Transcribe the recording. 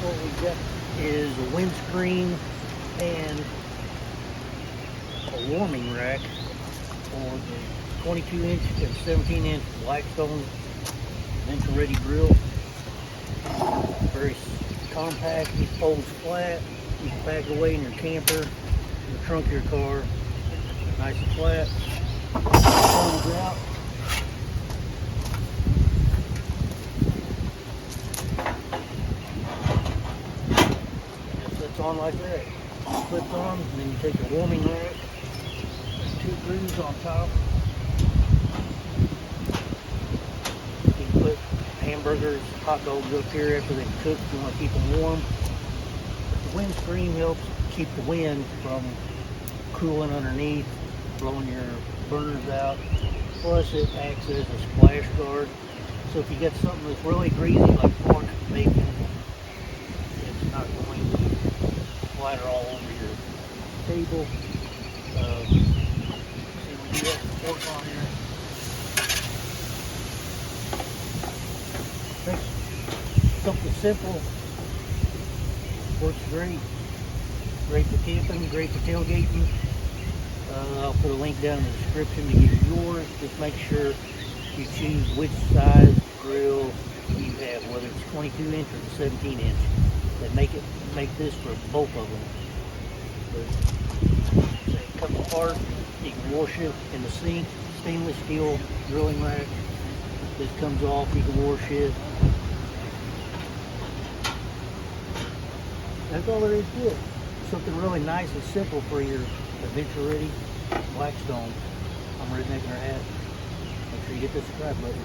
what we got is a windscreen and a warming rack for the 22-inch and 17-inch Blackstone Adventure Ready grill. Very compact, it folds flat. You can pack it away in your camper, in the trunk of your car. Nice and flat. Folds out. Just sits on like that. Clips on, and then you take your warming rack. Two grooves on top. You can put hamburgers, hot dogs up here after they've cooked. You want to keep them warm. The windscreen helps keep the wind from cooling underneath, blowing your burners out. Plus it acts as a splash guard. So if you get something that's really greasy like pork, bacon, it's not going to splatter all over your table. See, we do have some pork on here. Makes something simple. Works great. Great for camping, great for tailgating. I'll put a link down in the description to get yours. Just make sure you choose which size grill you have, whether it's 22-inch or 17-inch. They make this for both of them. But it comes apart. You can wash it in the sink. Stainless steel grilling rack. This comes off. You can wash it. That's all there is to it. Something really nice and simple for your Adventure Ready Blackstone. I'm Redneck in our hat. Make sure you hit the subscribe button.